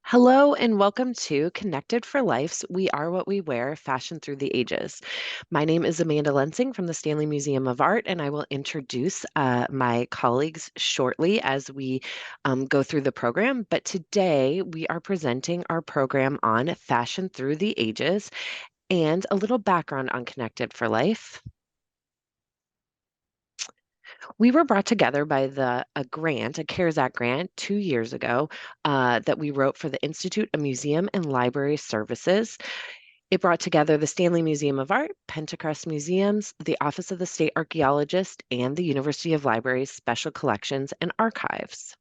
Hello and welcome to Connected for Life's We Are What We Wear Fashion Through the Ages. My name is Amanda Lensing from the Stanley Museum of Art, and I will introduce my colleagues shortly as we go through the program. But today we are presenting our program on Fashion Through the Ages and a little background on Connected for Life. We were brought together by a grant, a CARES Act grant, 2 years ago that we wrote for the Institute of Museum and Library Services. It brought together the Stanley Museum of Art, Pentacrest Museums, the Office of the State Archaeologist, and the University of Libraries Special Collections and Archives.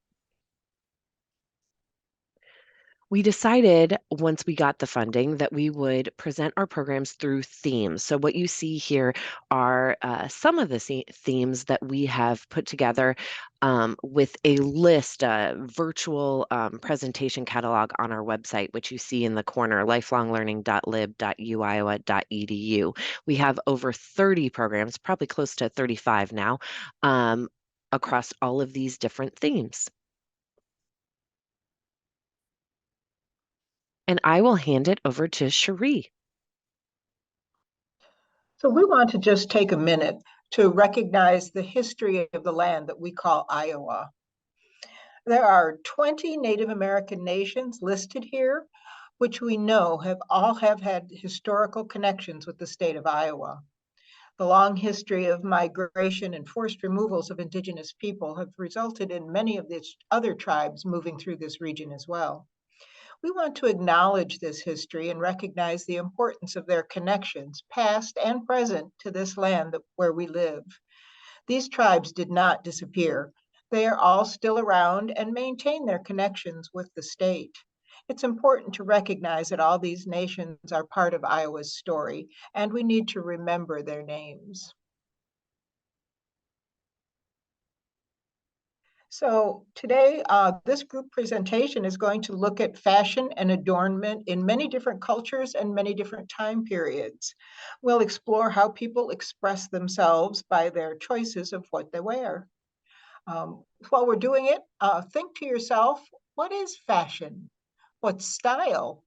We decided once we got the funding that we would present our programs through themes. So what you see here are some of the themes that we have put together with a list, a virtual presentation catalog on our website, which you see in the corner, lifelonglearning.lib.uiowa.edu. We have over 30 programs, probably close to 35 now, across all of these different themes. And I will hand it over to Cherie. So we want to just take a minute to recognize the history of the land that we call Iowa. There are 20 Native American nations listed here, which we know have had historical connections with the state of Iowa. The long history of migration and forced removals of indigenous people have resulted in many of these other tribes moving through this region as well. We want to acknowledge this history and recognize the importance of their connections, past and present, to this land where we live. These tribes did not disappear. They are all still around and maintain their connections with the state. It's important to recognize that all these nations are part of Iowa's story, and we need to remember their names. So today, this group presentation is going to look at fashion and adornment in many different cultures and many different time periods. We'll explore how people express themselves by their choices of what they wear. While we're doing it, think to yourself, what is fashion? What's style?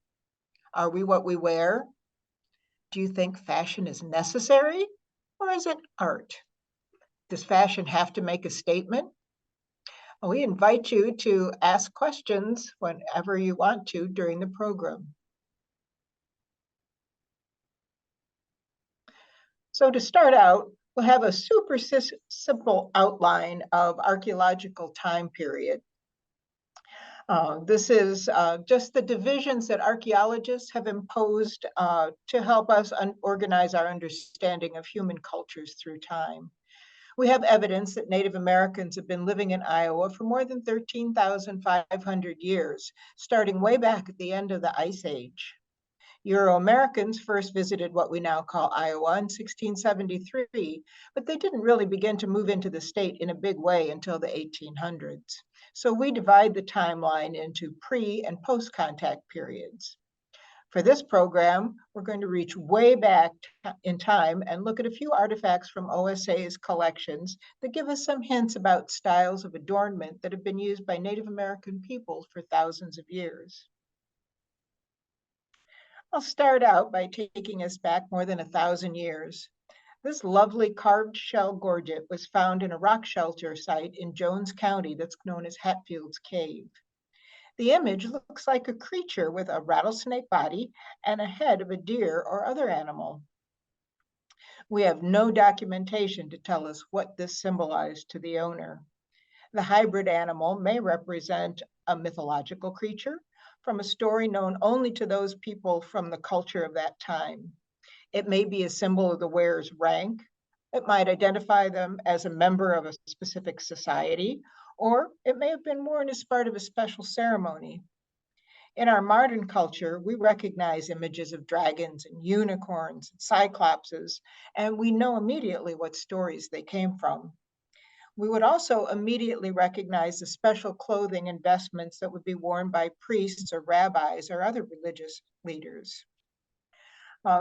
Are we what we wear? Do you think fashion is necessary, or is it art? Does fashion have to make a statement? We invite you to ask questions whenever you want to during the program. So to start out, we'll have a super simple outline of archaeological time period. This is just the divisions that archaeologists have imposed to help us organize our understanding of human cultures through time. We have evidence that Native Americans have been living in Iowa for more than 13,500 years, starting way back at the end of the Ice Age. Euro-Americans first visited what we now call Iowa in 1673, but they didn't really begin to move into the state in a big way until the 1800s. So we divide the timeline into pre- and post-contact periods. For this program, we're going to reach way back in time and look at a few artifacts from OSA's collections that give us some hints about styles of adornment that have been used by Native American peoples for thousands of years. I'll start out by taking us back more than 1,000 years. This lovely carved shell gorget was found in a rock shelter site in Jones County that's known as Hatfield's Cave. The image looks like a creature with a rattlesnake body and a head of a deer or other animal. We have no documentation to tell us what this symbolized to the owner. The hybrid animal may represent a mythological creature from a story known only to those people from the culture of that time. It may be a symbol of the wearer's rank. It might identify them as a member of a specific society, or it may have been worn as part of a special ceremony. In our modern culture, we recognize images of dragons and unicorns and cyclopses, and we know immediately what stories they came from. We would also immediately recognize the special clothing and vestments that would be worn by priests or rabbis or other religious leaders.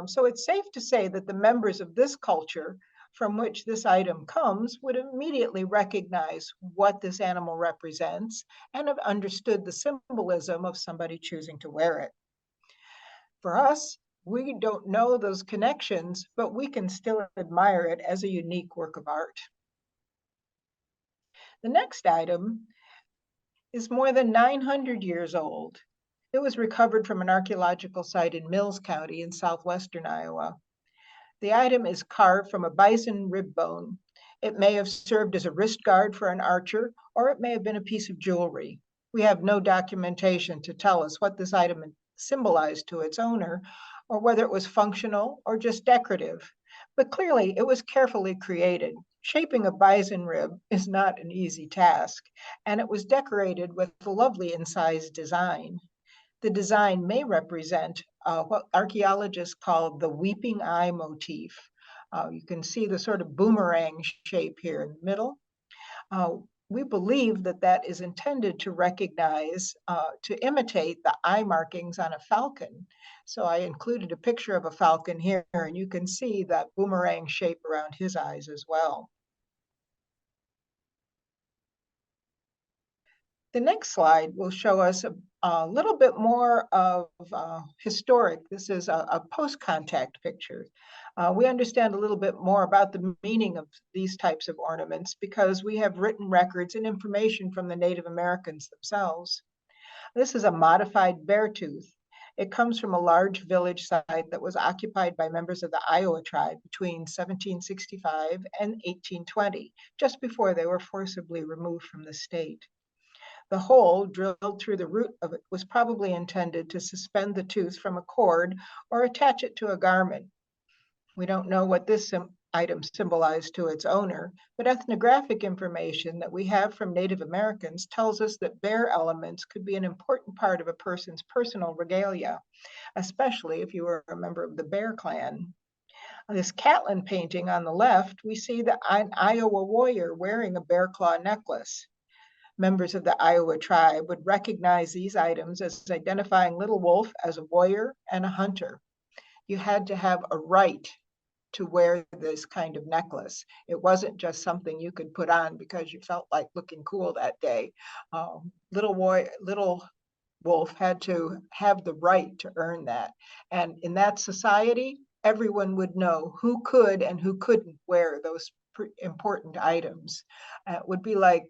So it's safe to say that the members of this culture from which this item comes would immediately recognize what this animal represents and have understood the symbolism of somebody choosing to wear it. For us, we don't know those connections, but we can still admire it as a unique work of art. The next item is more than 900 years old. It was recovered from an archaeological site in Mills County in southwestern Iowa. The item is carved from a bison rib bone. It may have served as a wrist guard for an archer, or it may have been a piece of jewelry. We have no documentation to tell us what this item symbolized to its owner, or whether it was functional or just decorative. But clearly, it was carefully created. Shaping a bison rib is not an easy task, and it was decorated with a lovely incised design. The design may represent what archaeologists call the weeping eye motif. You can see the sort of boomerang shape here in the middle. We believe that that is intended to recognize, to imitate the eye markings on a falcon. So I included a picture of a falcon here, and you can see that boomerang shape around his eyes as well. The next slide will show us a little bit more of historic. This is a post-contact picture. We understand a little bit more about the meaning of these types of ornaments because we have written records and information from the Native Americans themselves. This is a modified bear tooth. It comes from a large village site that was occupied by members of the Iowa tribe between 1765 and 1820, just before they were forcibly removed from the state. The hole drilled through the root of it was probably intended to suspend the tooth from a cord or attach it to a garment. We don't know what this item symbolized to its owner, but ethnographic information that we have from Native Americans tells us that bear elements could be an important part of a person's personal regalia, especially if you were a member of the Bear Clan. On this Catlin painting on the left, we see an Iowa warrior wearing a bear claw necklace. Members of the Iowa tribe would recognize these items as identifying Little Wolf as a warrior and a hunter. You had to have a right to wear this kind of necklace. It wasn't just something you could put on because you felt like looking cool that day. Little Wolf had to have the right to earn that. And in that society, everyone would know who could and who couldn't wear those important items. It would be like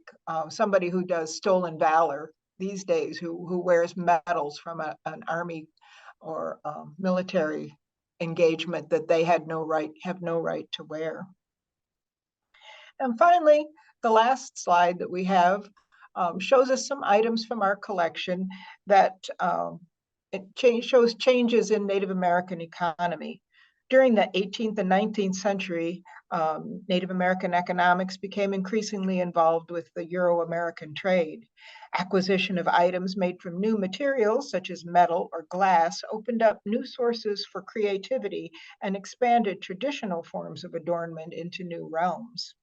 somebody who does stolen valor these days, who wears medals from an army or military engagement that they have no right to wear. And finally, the last slide that we have shows us some items from our collection that shows changes in Native American economy. During the 18th and 19th century, Native American economics became increasingly involved with the Euro-American trade. Acquisition of items made from new materials, such as metal or glass, opened up new sources for creativity and expanded traditional forms of adornment into new realms.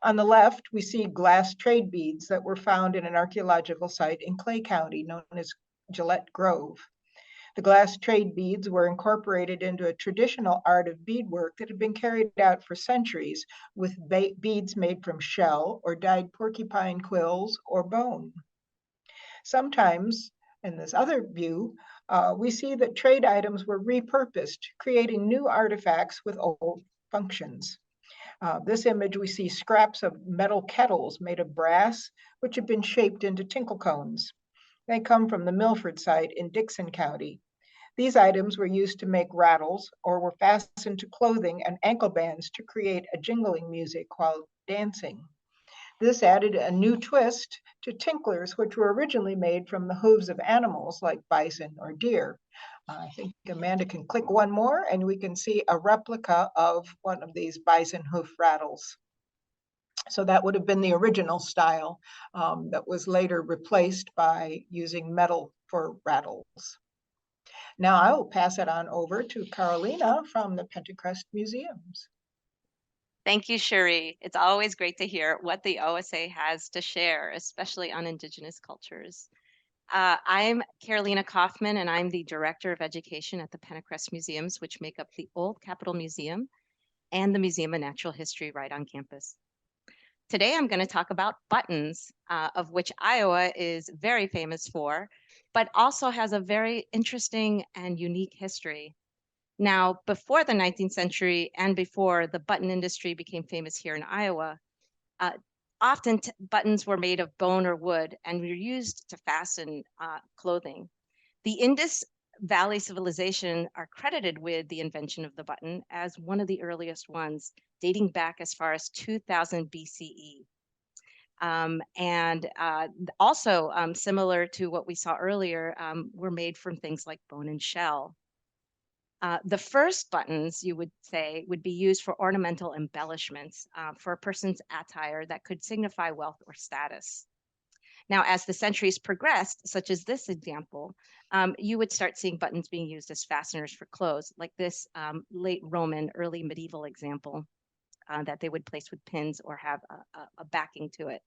On the left, we see glass trade beads that were found in an archaeological site in Clay County known as Gillette Grove. The glass trade beads were incorporated into a traditional art of beadwork that had been carried out for centuries with beads made from shell or dyed porcupine quills or bone. Sometimes, in this other view, we see that trade items were repurposed, creating new artifacts with old functions. This image, we see scraps of metal kettles made of brass, which have been shaped into tinkle cones. They come from the Milford site in Dixon County. These items were used to make rattles or were fastened to clothing and ankle bands to create a jingling music while dancing. This added a new twist to tinklers, which were originally made from the hooves of animals like bison or deer. I think Amanda can click one more and we can see a replica of one of these bison hoof rattles. So that would have been the original style that was later replaced by using metal for rattles. Now I will pass it on over to Carolina from the Pentacrest Museums. Thank you, Cherie. It's always great to hear what the OSA has to share, especially on Indigenous cultures. I'm Carolina Kaufman, and I'm the Director of Education at the Pentacrest Museums, which make up the Old Capitol Museum and the Museum of Natural History right on campus. Today, I'm going to talk about buttons, of which Iowa is very famous for, but also has a very interesting and unique history. Now, before the 19th century and before the button industry became famous here in Iowa, uh, often buttons were made of bone or wood and were used to fasten clothing. The Indus Valley civilization are credited with the invention of the button as one of the earliest ones, dating back as far as 2000 BCE. And also similar to what we saw earlier, were made from things like bone and shell. The first buttons, you would say, would be used for ornamental embellishments for a person's attire that could signify wealth or status. Now, as the centuries progressed, such as this example, you would start seeing buttons being used as fasteners for clothes, like this late Roman, early medieval example that they would place with pins or have a backing to it.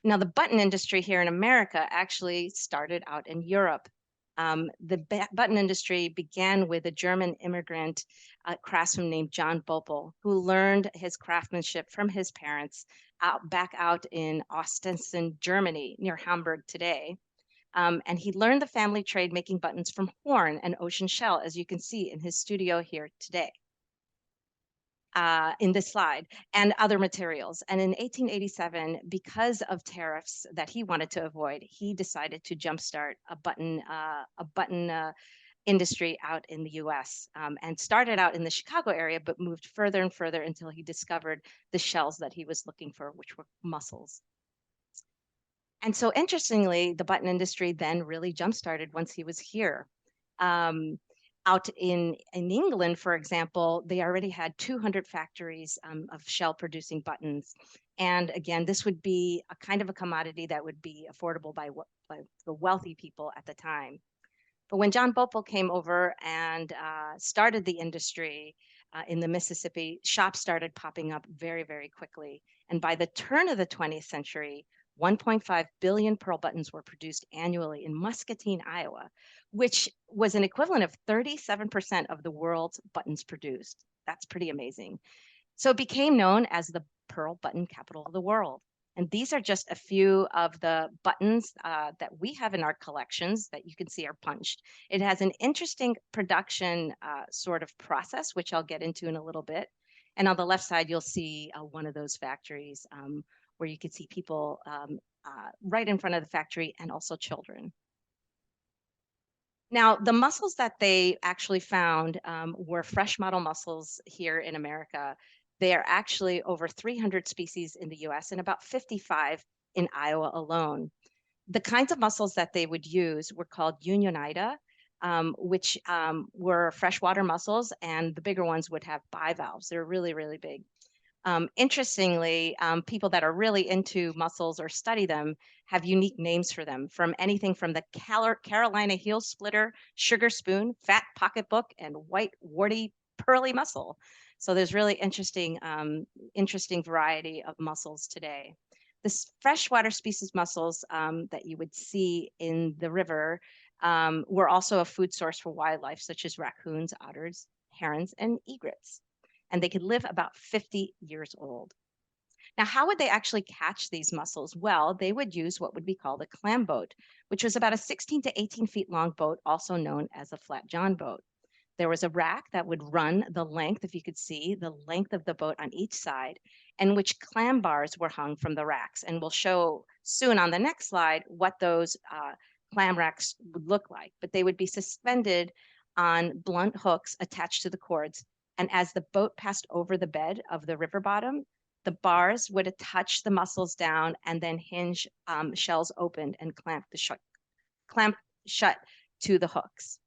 Now, the button industry here in America actually started out in Europe. The button industry began with a German immigrant craftsman named John Boppel, who learned his craftsmanship from his parents back out in Ostensen, Germany, near Hamburg today. And he learned the family trade making buttons from horn and ocean shell, as you can see in his studio here today. In this slide, and other materials. And in 1887, because of tariffs that he wanted to avoid, he decided to jumpstart a button industry out in the U.S. And started out in the Chicago area, but moved further and further until he discovered the shells that he was looking for, which were mussels. And so interestingly, the button industry then really jump-started once he was here. Out in England, for example, they already had 200 factories of shell producing buttons. And again, this would be a kind of a commodity that would be affordable by the wealthy people at the time. But when John Boppel came over and started the industry in the Mississippi, shops started popping up very, very quickly. And by the turn of the 20th century, 1.5 billion pearl buttons were produced annually in Muscatine, Iowa, which was an equivalent of 37% of the world's buttons produced. That's pretty amazing. So it became known as the pearl button capital of the world. And these are just a few of the buttons that we have in our collections that you can see are punched. It has an interesting production sort of process, which I'll get into in a little bit. And on the left side, you'll see one of those factories where you could see people right in front of the factory and also children. Now, the mussels that they actually found were fresh model mussels here in America. They are actually over 300 species in the US and about 55 in Iowa alone. The kinds of mussels that they would use were called Unionida, which were freshwater mussels, and the bigger ones would have bivalves. They're really, really big. Interestingly, people that are really into mussels or study them have unique names for them, from anything from the Carolina heel splitter, sugar spoon, fat pocketbook, and white warty pearly mussel. So there's really interesting variety of mussels today. The freshwater species mussels that you would see in the river were also a food source for wildlife, such as raccoons, otters, herons, and egrets. And they could live about 50 years old. Now, how would they actually catch these mussels? Well, they would use what would be called a clam boat, which was about a 16 to 18 feet long boat, also known as a flat john boat. There was a rack that would run the length, if you could see, the length of the boat on each side, and which clam bars were hung from the racks. And we'll show soon on the next slide what those clam racks would look like. But they would be suspended on blunt hooks attached to the cords. And as the boat passed over the bed of the river bottom, the bars would touch the mussels down and then hinge shells opened and clamp shut to the hooks.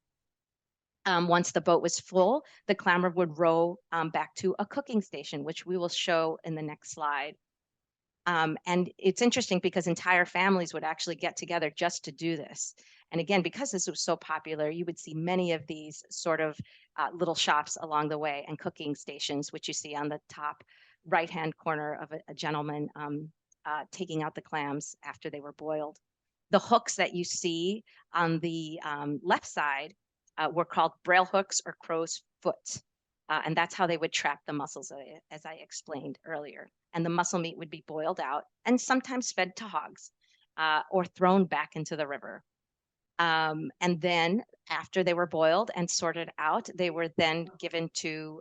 Once the boat was full, the clamor would row back to a cooking station, which we will show in the next slide. And it's interesting because entire families would actually get together just to do this. And again, because this was so popular, you would see many of these sort of little shops along the way and cooking stations, which you see on the top right-hand corner of a gentleman taking out the clams after they were boiled. The hooks that you see on the left side were called braille hooks or crow's foot. And that's how they would trap the mussels, as I explained earlier. And the mussel meat would be boiled out and sometimes fed to hogs or thrown back into the river. And then after they were boiled and sorted out, they were then given to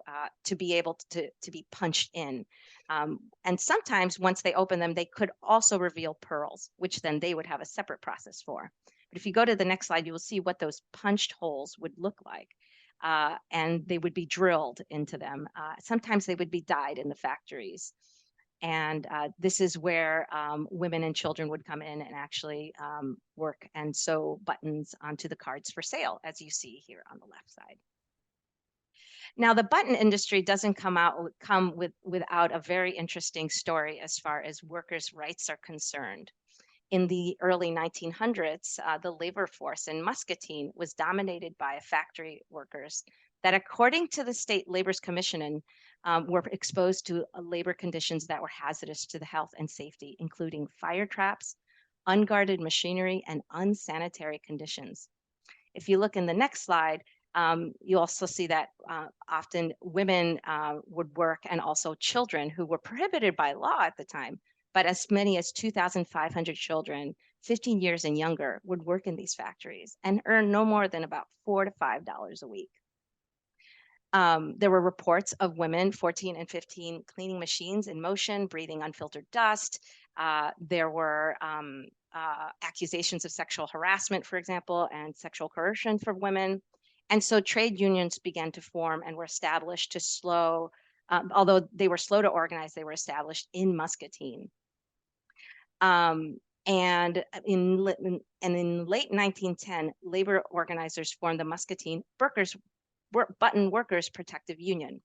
be able to be punched in. And sometimes once they open them, they could also reveal pearls, which then they would have a separate process for. But if you go to the next slide, you will see what those punched holes would look like. And they would be drilled into them. Sometimes they would be dyed in the factories. And this is where women and children would come in and actually work and sew buttons onto the cards for sale, as you see here on the left side. Now, the button industry doesn't come without a very interesting story as far as workers' rights are concerned. In the early 1900s, the labor force in Muscatine was dominated by factory workers that, according to the State Labor's Commission, were exposed to labor conditions that were hazardous to the health and safety, including fire traps, unguarded machinery, and unsanitary conditions. If you look in the next slide, you also see that often women would work, and also children who were prohibited by law at the time. But as many as 2,500 children, 15 years and younger, would work in these factories and earn no more than about $4 to $5 a week. There were reports of women 14 and 15 cleaning machines in motion, breathing unfiltered dust. There were accusations of sexual harassment, for example, and sexual coercion for women. And so trade unions began to form and were established to although they were slow to organize, they were established in Muscatine. And in late 1910, labor organizers formed the Muscatine Button Workers Protective Union.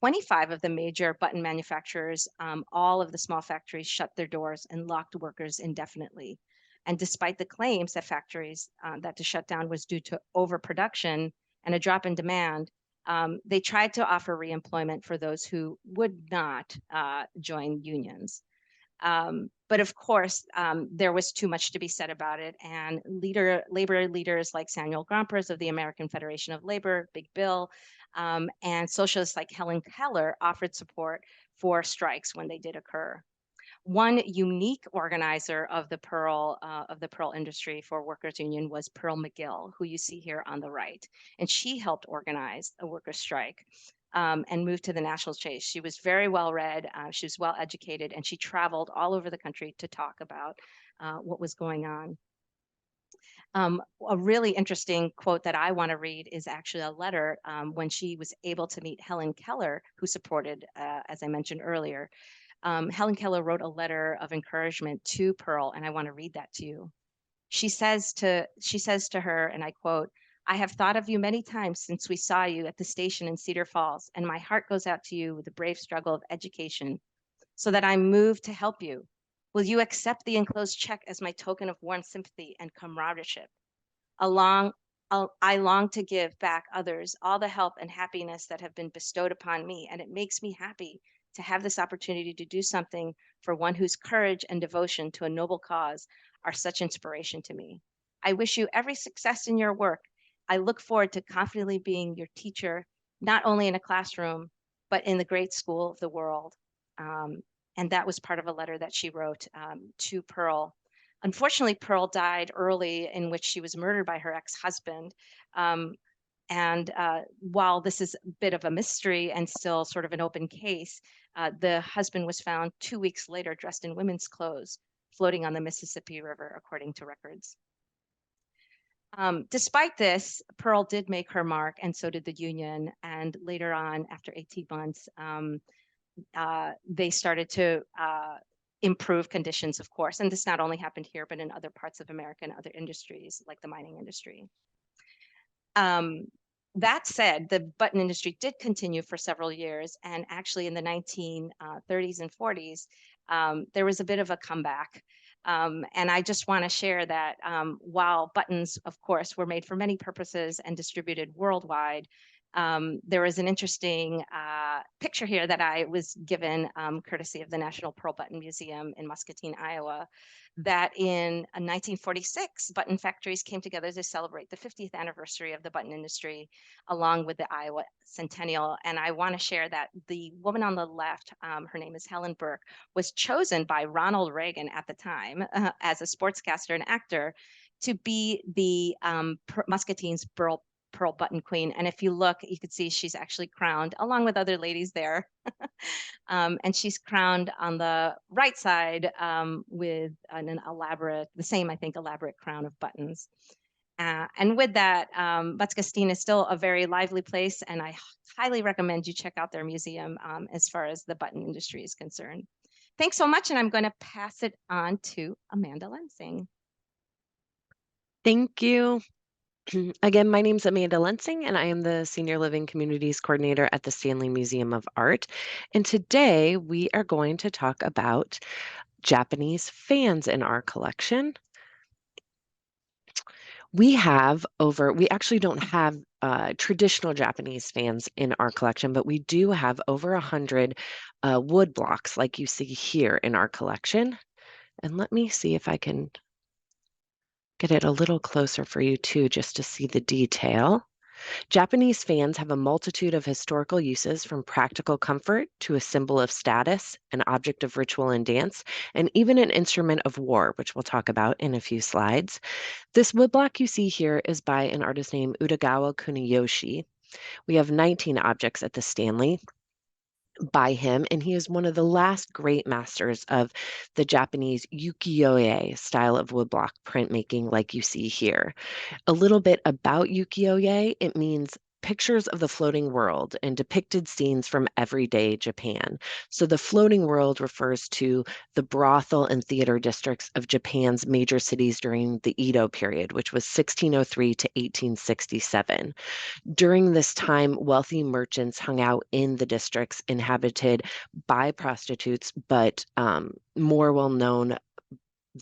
25 of the major button manufacturers, all of the small factories, shut their doors and locked workers indefinitely. And despite the claims that factories that the shutdown was due to overproduction and a drop in demand, they tried to offer reemployment for those who would not join unions. But of course, there was too much to be said about it. And labor leaders like Samuel Gompers of the American Federation of Labor, Big Bill, and socialists like Helen Keller offered support for strikes when they did occur. One unique organizer of the pearl industry for workers' union was Pearl McGill, who you see here on the right. And she helped organize a workers' strike. And moved to the national stage. She was very well read, she was well educated, and she traveled all over the country to talk about what was going on. A really interesting quote that I want to read is actually a letter when she was able to meet Helen Keller, who supported, as I mentioned earlier. Helen Keller wrote a letter of encouragement to Pearl, and I want to read that to you. She says to her, and I quote, "I have thought of you many times since we saw you at the station in Cedar Falls, and my heart goes out to you with the brave struggle of education, so that I'm moved to help you. Will you accept the enclosed check as my token of warm sympathy and comradeship? I long to give back others all the help and happiness that have been bestowed upon me, and it makes me happy to have this opportunity to do something for one whose courage and devotion to a noble cause are such inspiration to me. I wish you every success in your work. I look forward to confidently being your teacher, not only in a classroom, but in the great school of the world." And that was part of a letter that she wrote to Pearl. Unfortunately, Pearl died early, in which she was murdered by her ex-husband. And while this is a bit of a mystery and still sort of an open case, the husband was found 2 weeks later dressed in women's clothes, floating on the Mississippi River, according to records. Despite this, Pearl did make her mark, and so did the union. And later on, after 18 months, they started to improve conditions, of course. And this not only happened here, but in other parts of America and other industries, like the mining industry. That said, the button industry did continue for several years. And actually in the 1930s and 40s, there was a bit of a comeback. And I just want to share that while buttons, of course, were made for many purposes and distributed worldwide, There was an interesting picture here that I was given courtesy of the National Pearl Button Museum in Muscatine, Iowa, that in 1946, button factories came together to celebrate the 50th anniversary of the button industry, along with the Iowa Centennial. And I want to share that the woman on the left, her name is Helen Burke, was chosen by Ronald Reagan at the time as a sportscaster and actor to be the Muscatine's Pearl Button Queen. And if you look, you can see she's actually crowned along with other ladies there. And she's crowned on the right side with an elaborate, the same, I think, elaborate crown of buttons. And with that, Muscatine is still a very lively place, and I highly recommend you check out their museum as far as the button industry is concerned. Thanks so much, and I'm going to pass it on to Amanda Lensing. Thank you. Again, my name is Amanda Lensing, and I am the Senior Living Communities Coordinator at the Stanley Museum of Art. And today we are going to talk about Japanese fans in our collection. We actually don't have traditional Japanese fans in our collection, but we do have over 100 wood blocks like you see here in our collection. And let me see if I can get it a little closer for you too, just to see the detail. Japanese fans have a multitude of historical uses, from practical comfort to a symbol of status, an object of ritual and dance, and even an instrument of war, which we'll talk about in a few slides. This woodblock you see here is by an artist named Utagawa Kuniyoshi. We have 19 objects at the Stanley by him, and he is one of the last great masters of the Japanese ukiyo-e style of woodblock printmaking like you see here. A little bit about ukiyo-e, it means pictures of the floating world and depicted scenes from everyday Japan. So the floating world refers to the brothel and theater districts of Japan's major cities during the Edo period, which was 1603 to 1867. During this time, wealthy merchants hung out in the districts inhabited by prostitutes, but more well known,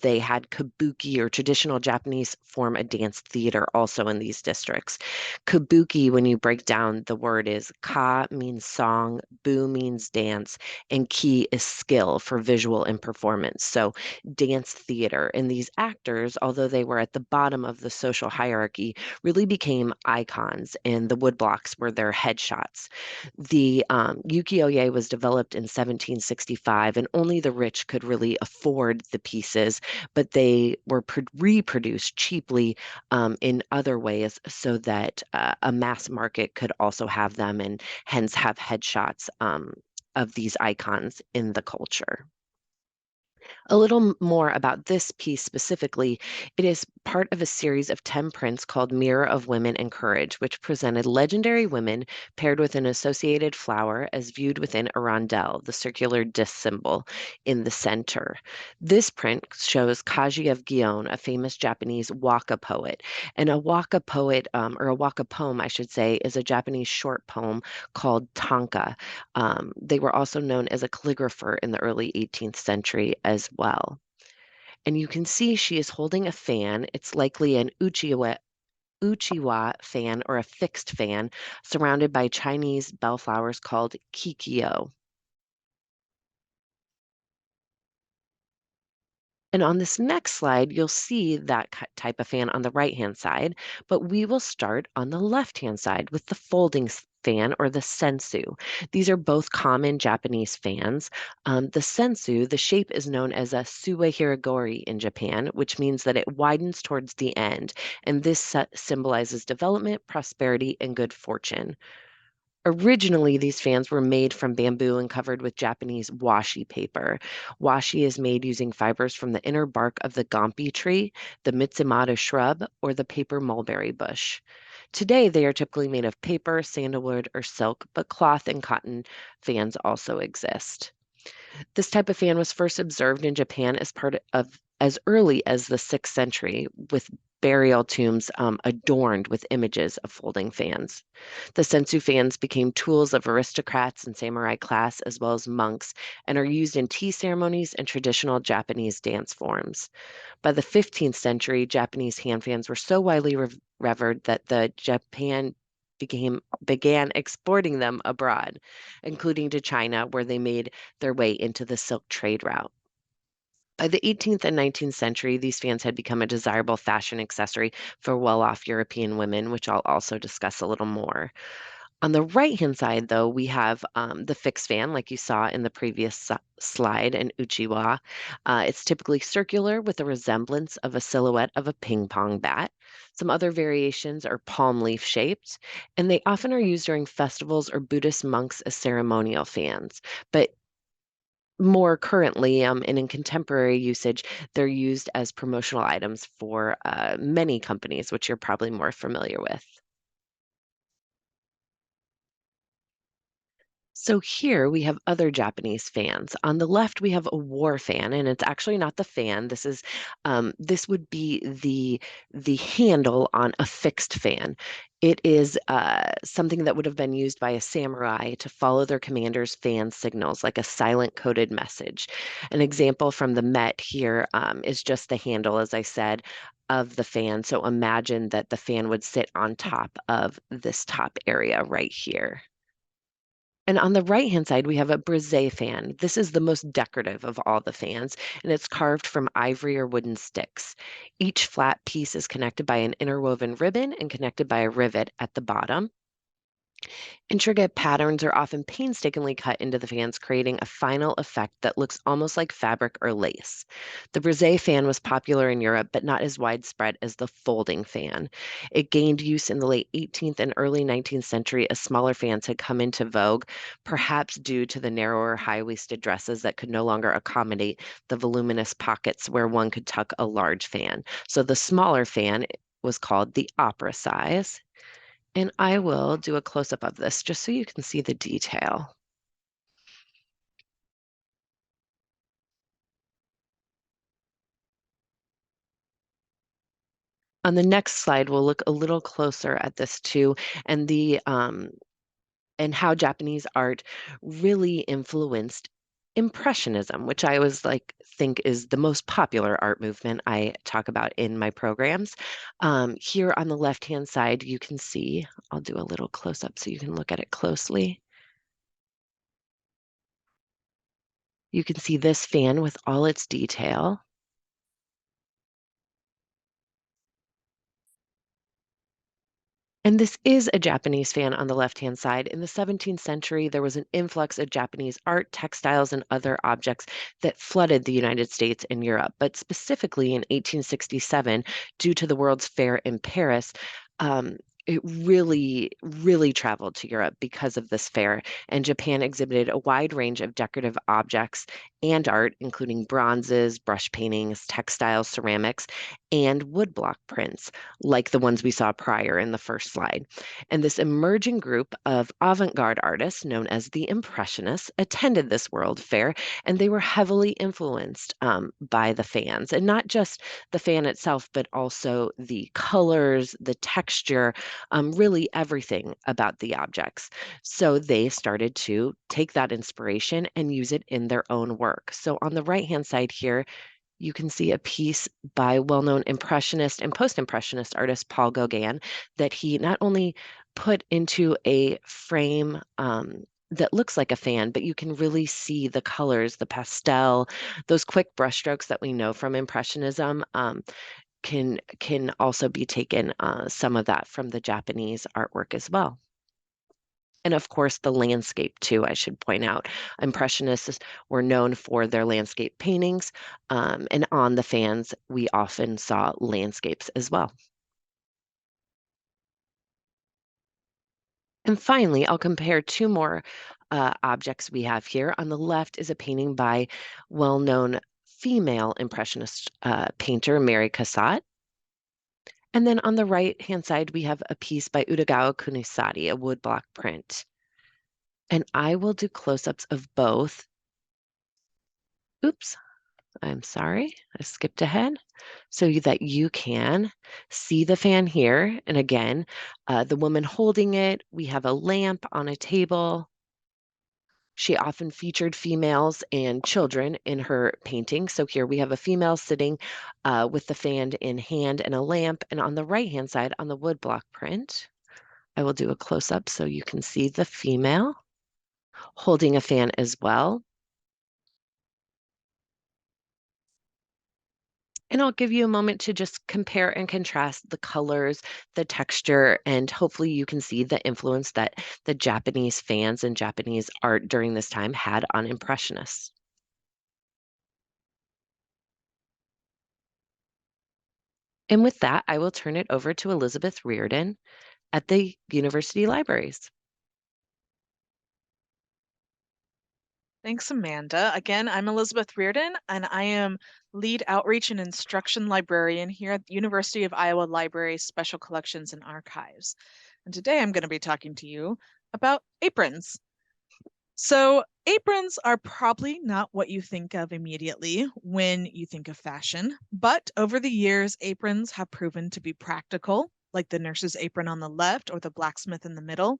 they had kabuki, or traditional Japanese form of dance theater, also in these districts. Kabuki, when you break down the word, is ka means song, bu means dance, and ki is skill for visual and performance. So dance theater. And these actors, although they were at the bottom of the social hierarchy, really became icons, and the woodblocks were their headshots. The ukiyo-e was developed in 1765, and only the rich could really afford the pieces, but they were reproduced cheaply in other ways so that a mass market could also have them, and hence have headshots of these icons in the culture. A little more about this piece specifically. It is part of a series of 10 prints called Mirror of Women and Courage, which presented legendary women paired with an associated flower as viewed within a rondelle, the circular disc symbol in the center. This print shows Kaji of Gion, a famous Japanese waka poet. And a waka poet, or a waka poem, I should say, is a Japanese short poem called tanka. They were also known as a calligrapher in the early 18th century as well. And you can see she is holding a fan. It's likely an uchiwa fan, or a fixed fan, surrounded by Chinese bellflowers called kikyo. And on this next slide, you'll see that type of fan on the right-hand side, but we will start on the left-hand side with the folding fan, or the sensu. These are both common Japanese fans. The sensu, the shape is known as a sue hiragori in Japan, which means that it widens towards the end, and this symbolizes development, prosperity, and good fortune. Originally, these fans were made from bamboo and covered with Japanese washi paper. Washi is made using fibers from the inner bark of the gompi tree, the mitsumata shrub, or the paper mulberry bush. Today, they are typically made of paper, sandalwood, or silk, but cloth and cotton fans also exist. This type of fan was first observed in Japan as early as the 6th century, with burial tombs adorned with images of folding fans. The sensu fans became tools of aristocrats and samurai class, as well as monks, and are used in tea ceremonies and traditional Japanese dance forms. By the 15th century, Japanese hand fans were so widely revered that the Japan began exporting them abroad, including to China, where they made their way into the silk trade route. By the 18th and 19th century, these fans had become a desirable fashion accessory for well-off European women, which I'll also discuss a little more. On the right-hand side, though, we have the fixed fan, like you saw in the previous slide, an uchiwa. It's typically circular with a resemblance of a silhouette of a ping pong bat. Some other variations are palm leaf shaped, and they often are used during festivals or Buddhist monks as ceremonial fans. But more currently, and in contemporary usage, they're used as promotional items for many companies, which you're probably more familiar with. So here we have other Japanese fans. On the left, we have a war fan, and it's actually not the fan. This would be the handle on a fixed fan. It is something that would have been used by a samurai to follow their commander's fan signals, like a silent coded message. An example from the Met here is just the handle, as I said, of the fan. So imagine that the fan would sit on top of this top area right here. And on the right-hand side, we have a brise fan. This is the most decorative of all the fans, and it's carved from ivory or wooden sticks. Each flat piece is connected by an interwoven ribbon and connected by a rivet at the bottom. Intricate patterns are often painstakingly cut into the fans, creating a final effect that looks almost like fabric or lace. The brise fan was popular in Europe, but not as widespread as the folding fan. It gained use in the late 18th and early 19th century as smaller fans had come into vogue, perhaps due to the narrower high-waisted dresses that could no longer accommodate the voluminous pockets where one could tuck a large fan. So the smaller fan was called the opera size. And I will do a close-up of this just so you can see the detail. On the next slide, we'll look a little closer at this too, and and how Japanese art really influenced Impressionism, which I always think is the most popular art movement I talk about in my programs. Here on the left-hand side, you can see, I'll do a little close-up so you can look at it closely. You can see this fan with all its detail. And this is a Japanese fan on the left-hand side. In the 17th century, there was an influx of Japanese art, textiles, and other objects that flooded the United States and Europe. But specifically in 1867, due to the World's Fair in Paris, it really traveled to Europe because of this fair, and Japan exhibited a wide range of decorative objects and art, including bronzes, brush paintings, textiles, ceramics, and woodblock prints, like the ones we saw prior in the first slide. And this emerging group of avant-garde artists, known as the Impressionists, attended this World Fair, and they were heavily influenced by the fans, and not just the fan itself, but also the colors, the texture, really everything about the objects. So they started to take that inspiration and use it in their own work. So on the right-hand side here, you can see a piece by well-known Impressionist and Post-Impressionist artist Paul Gauguin that he not only put into a frame that looks like a fan, but you can really see the colors, the pastel, those quick brushstrokes that we know from Impressionism. Can also be taken some of that from the Japanese artwork as well. And of course, the landscape too, I should point out. Impressionists were known for their landscape paintings, and on the fans, we often saw landscapes as well. And finally, I'll compare two more objects we have here. On the left is a painting by well-known female Impressionist painter, Mary Cassatt. And then on the right-hand side, we have a piece by Utagawa Kunisaki, a woodblock print. And I will do close-ups of both. Oops, I'm sorry, I skipped ahead. So that you can see the fan here. And again, the woman holding it, we have a lamp on a table. She often featured females and children in her painting. So here we have a female sitting with the fan in hand and a lamp. And on the right-hand side, on the woodblock print, I will do a close-up so you can see the female holding a fan as well. And I'll give you a moment to just compare and contrast the colors, the texture, and hopefully you can see the influence that the Japanese fans and Japanese art during this time had on Impressionists. And with that, I will turn it over to Elizabeth Reardon at the University Libraries. Thanks, Amanda. Again, I'm Elizabeth Reardon, and I am Lead Outreach and Instruction Librarian here at the University of Iowa Library Special Collections and Archives. And today I'm going to be talking to you about aprons. So aprons are probably not what you think of immediately when you think of fashion, but over the years, aprons have proven to be practical, like the nurse's apron on the left or the blacksmith in the middle,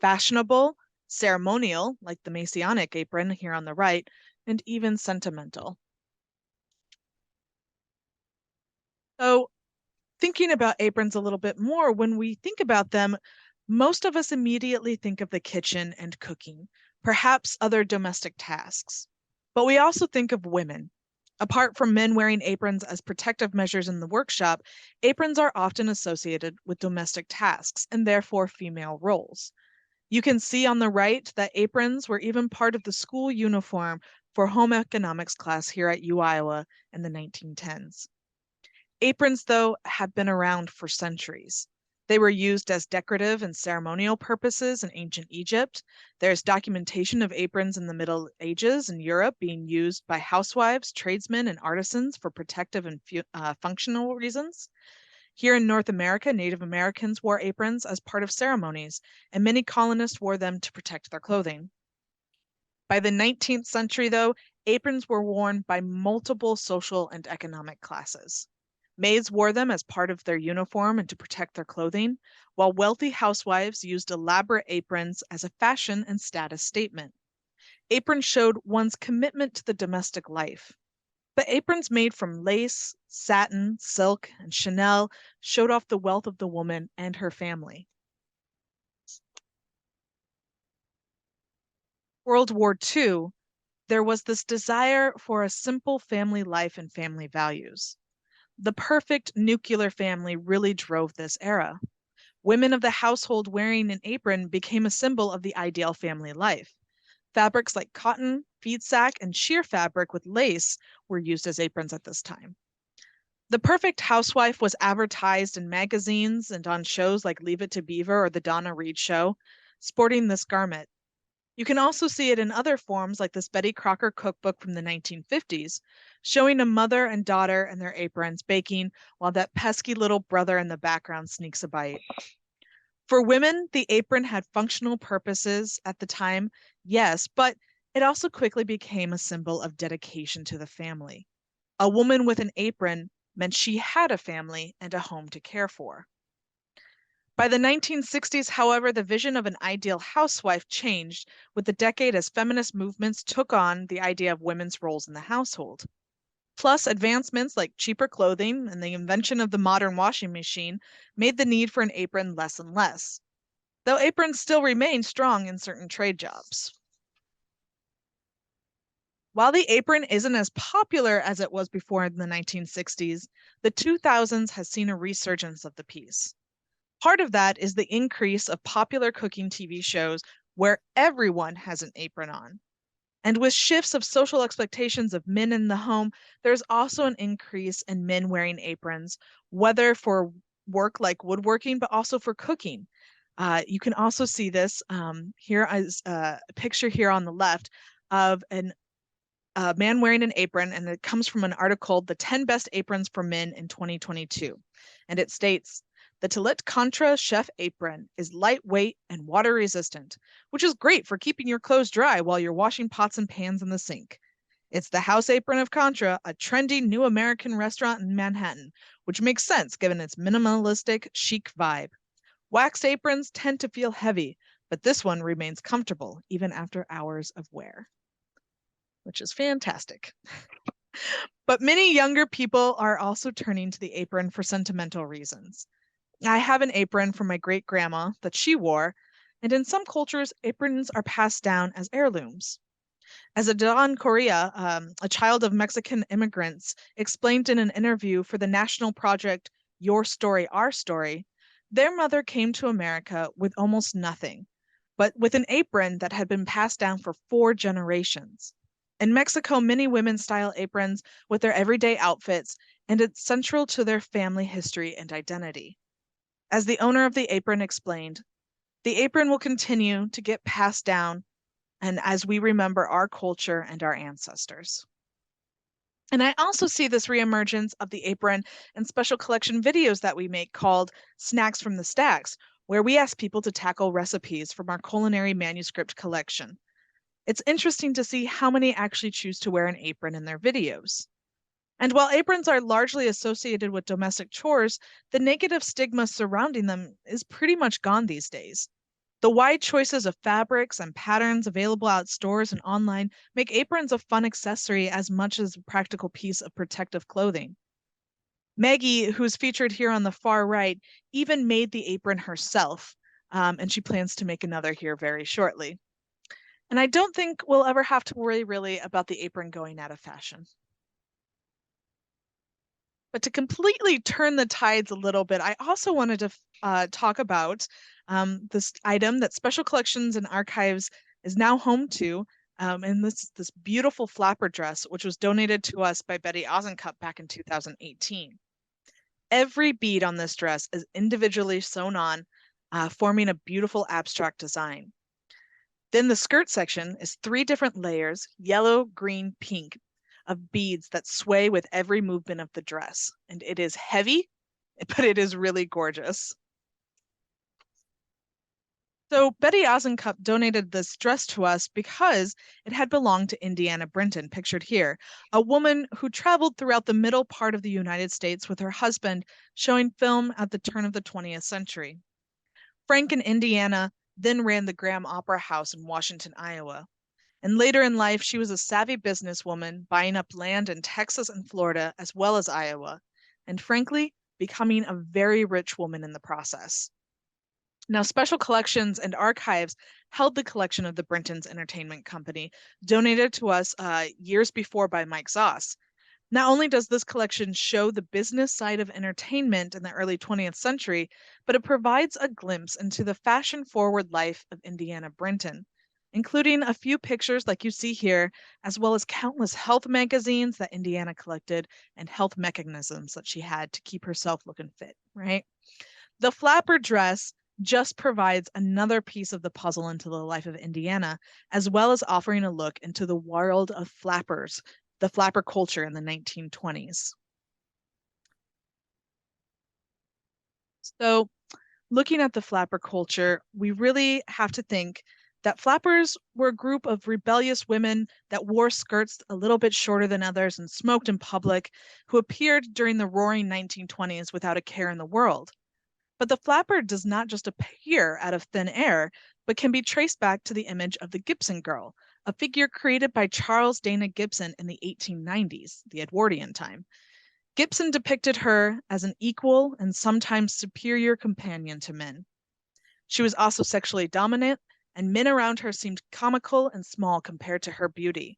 fashionable, ceremonial, like the Masonic apron here on the right, and even sentimental. So thinking about aprons a little bit more, when we think about them, most of us immediately think of the kitchen and cooking, perhaps other domestic tasks. But we also think of women. Apart from men wearing aprons as protective measures in the workshop, aprons are often associated with domestic tasks and therefore female roles. You can see on the right that aprons were even part of the school uniform for home economics class here at U Iowa in the 1910s. Aprons, though, have been around for centuries. They were used as decorative and ceremonial purposes in ancient Egypt. There's documentation of aprons in the Middle Ages in Europe being used by housewives, tradesmen, and artisans for protective and functional reasons. Here in North America, Native Americans wore aprons as part of ceremonies, and many colonists wore them to protect their clothing. By the 19th century, though, aprons were worn by multiple social and economic classes. Maids wore them as part of their uniform and to protect their clothing, while wealthy housewives used elaborate aprons as a fashion and status statement. Aprons showed one's commitment to the domestic life. But aprons made from lace, satin, silk, and Chanel showed off the wealth of the woman and her family. World War II, there was this desire for a simple family life and family values. The perfect nuclear family really drove this era. Women of the household wearing an apron became a symbol of the ideal family life. Fabrics like cotton, feed sack, and sheer fabric with lace were used as aprons at this time. The perfect housewife was advertised in magazines and on shows like Leave It to Beaver or The Donna Reed Show, sporting this garment. You can also see it in other forms like this Betty Crocker cookbook from the 1950s, showing a mother and daughter in their aprons baking while that pesky little brother in the background sneaks a bite. For women, the apron had functional purposes at the time, yes, but it also quickly became a symbol of dedication to the family. A woman with an apron meant she had a family and a home to care for. By the 1960s, however, the vision of an ideal housewife changed with the decade as feminist movements took on the idea of women's roles in the household. Plus, advancements like cheaper clothing and the invention of the modern washing machine made the need for an apron less and less, though aprons still remain strong in certain trade jobs. While the apron isn't as popular as it was before in the 1960s, the 2000s has seen a resurgence of the piece. Part of that is the increase of popular cooking TV shows where everyone has an apron on. And with shifts of social expectations of men in the home, there's also an increase in men wearing aprons, whether for work like woodworking, but also for cooking. You can also see this here as a picture here on the left of a man wearing an apron, and it comes from an article, The 10 Best Aprons for Men in 2022. And it states, the Talit Contra Chef Apron is lightweight and water resistant, which is great for keeping your clothes dry while you're washing pots and pans in the sink. It's the house apron of Contra, a trendy new American restaurant in Manhattan, which makes sense given its minimalistic, chic vibe. Waxed aprons tend to feel heavy, but this one remains comfortable even after hours of wear, which is fantastic. But many younger people are also turning to the apron for sentimental reasons. I have an apron from my great grandma that she wore, and in some cultures, aprons are passed down as heirlooms. As Adon Correa, a child of Mexican immigrants, explained in an interview for the national project Your Story, Our Story, their mother came to America with almost nothing, but with an apron that had been passed down for 4 generations. In Mexico, many women style aprons with their everyday outfits, and it's central to their family history and identity. As the owner of the apron explained, the apron will continue to get passed down and as we remember our culture and our ancestors. And I also see this reemergence of the apron in special collection videos that we make called Snacks from the Stacks, where we ask people to tackle recipes from our culinary manuscript collection. It's interesting to see how many actually choose to wear an apron in their videos. And while aprons are largely associated with domestic chores, the negative stigma surrounding them is pretty much gone these days. The wide choices of fabrics and patterns available at stores and online make aprons a fun accessory as much as a practical piece of protective clothing. Maggie, who's featured here on the far right, even made the apron herself, and she plans to make another here very shortly. And I don't think we'll ever have to worry really about the apron going out of fashion. But to completely turn the tides a little bit, I also wanted to talk about this item that Special Collections and Archives is now home to, and this beautiful flapper dress, which was donated to us by Betty Ozenkup back in 2018. Every bead on this dress is individually sewn on, forming a beautiful abstract design. Then the skirt section is 3 different layers, yellow, green, pink, of beads that sway with every movement of the dress. And it is heavy, but it is really gorgeous. So Betty Ozenkup donated this dress to us because it had belonged to Indiana Brinton, pictured here, a woman who traveled throughout the middle part of the United States with her husband, showing film at the turn of the 20th century. Frank in Indiana then ran the Graham Opera House in Washington, Iowa. And later in life, she was a savvy businesswoman buying up land in Texas and Florida, as well as Iowa, and frankly, becoming a very rich woman in the process. Now, Special Collections and Archives held the collection of the Brintons Entertainment Company, donated to us years before by Mike Zoss. Not only does this collection show the business side of entertainment in the early 20th century, but it provides a glimpse into the fashion-forward life of Indiana Brinton, including a few pictures like you see here, as well as countless health magazines that Indiana collected and health mechanisms that she had to keep herself looking fit, right? The flapper dress just provides another piece of the puzzle into the life of Indiana, as well as offering a look into the world of flappers, the flapper culture in the 1920s. So looking at the flapper culture, we really have to think that flappers were a group of rebellious women that wore skirts a little bit shorter than others and smoked in public, who appeared during the roaring 1920s without a care in the world. But the flapper does not just appear out of thin air, but can be traced back to the image of the Gibson girl, a figure created by Charles Dana Gibson in the 1890s, the Edwardian time. Gibson depicted her as an equal and sometimes superior companion to men. She was also sexually dominant, and men around her seemed comical and small compared to her beauty.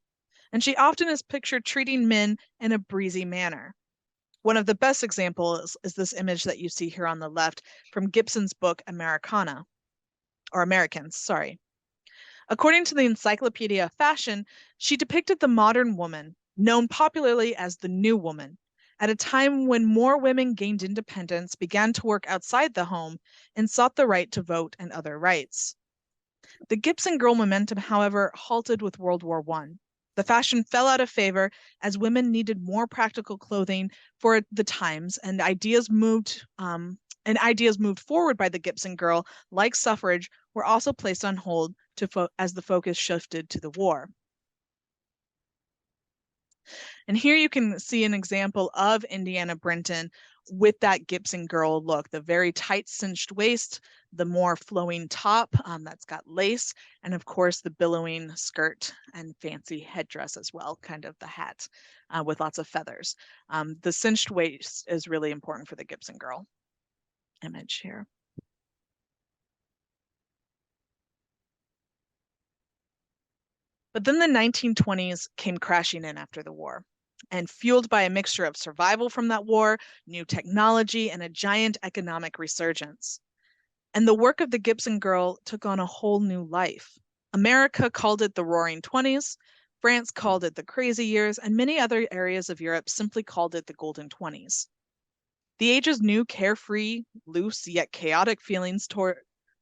And she often is pictured treating men in a breezy manner. One of the best examples is this image that you see here on the left from Gibson's book Americana, or Americans, sorry. According to the Encyclopedia of Fashion, she depicted the modern woman, known popularly as the New Woman, at a time when more women gained independence, began to work outside the home, and sought the right to vote and other rights. The Gibson girl momentum, however, halted with World War I. The fashion fell out of favor as women needed more practical clothing for the times, and ideas moved forward by the Gibson girl, like suffrage, were also placed on hold as the focus shifted to the war. And here you can see an example of Indiana Brinton with that Gibson girl look, the very tight cinched waist, the more flowing top that's got lace, and of course the billowing skirt and fancy headdress as well, kind of the hat with lots of feathers. The cinched waist is really important for the Gibson girl. image here. But then the 1920s came crashing in after the war, and fueled by a mixture of survival from that war, new technology, and a giant economic resurgence. And the work of the Gibson girl took on a whole new life. America called it the Roaring Twenties, France called it the Crazy Years, and many other areas of Europe simply called it the Golden Twenties. The age's new carefree, loose, yet chaotic feelings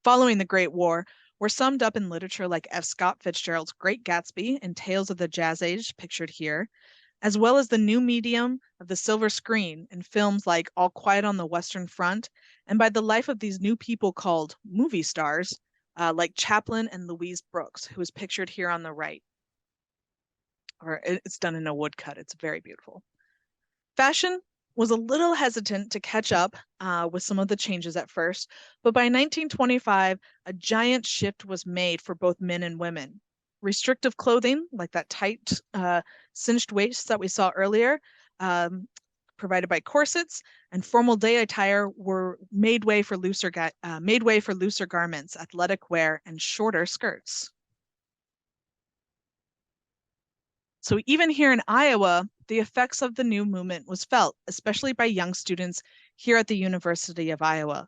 following the Great War were summed up in literature like F. Scott Fitzgerald's Great Gatsby and Tales of the Jazz Age, pictured here, as well as the new medium of the silver screen in films like All Quiet on the Western Front, and by the life of these new people called movie stars, like Chaplin and Louise Brooks, who is pictured here on the right. Or it's done in a woodcut. It's very beautiful. Fashion was a little hesitant to catch up with some of the changes at first, but by 1925, a giant shift was made for both men and women. Restrictive clothing, like that tight cinched waist that we saw earlier, provided by corsets, and formal day attire were made way for looser garments, athletic wear, and shorter skirts. So even here in Iowa, the effects of the new movement was felt, especially by young students here at the University of Iowa.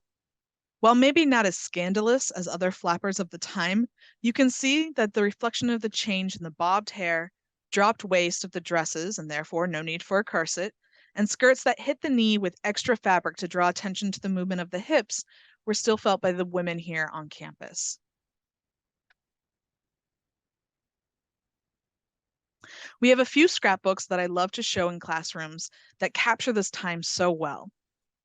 While maybe not as scandalous as other flappers of the time, you can see that the reflection of the change in the bobbed hair, dropped waist of the dresses, and therefore no need for a corset, and skirts that hit the knee with extra fabric to draw attention to the movement of the hips were still felt by the women here on campus. We have a few scrapbooks that I love to show in classrooms that capture this time so well.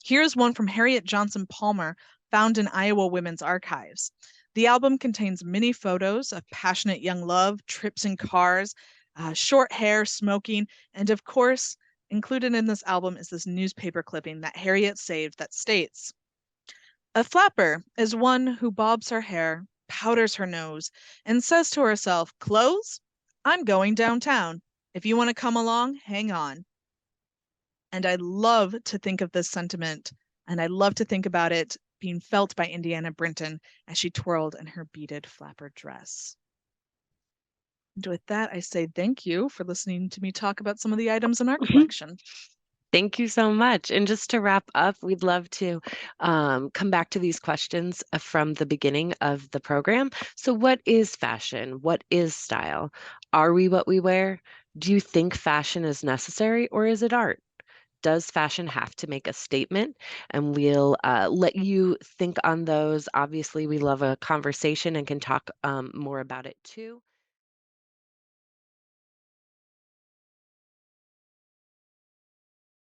Here's one from Harriet Johnson Palmer, found in Iowa Women's Archives. The album contains many photos of passionate young love, trips in cars, short hair, smoking, and of course, included in this album is this newspaper clipping that Harriet saved that states, "A flapper is one who bobs her hair, powders her nose, and says to herself, 'Clothes? I'm going downtown. If you want to come along, hang on.'" And I love to think of this sentiment, and I love to think about it being felt by Indiana Brinton as she twirled in her beaded flapper dress. And with that, I say thank you for listening to me talk about some of the items in our collection. Thank you so much. And just to wrap up, we'd love to come back to these questions from the beginning of the program. So what is fashion? What is style? Are we what we wear? Do you think fashion is necessary, or is it art? Does fashion have to make a statement? And we'll let you think on those. Obviously, we love a conversation and can talk more about it too.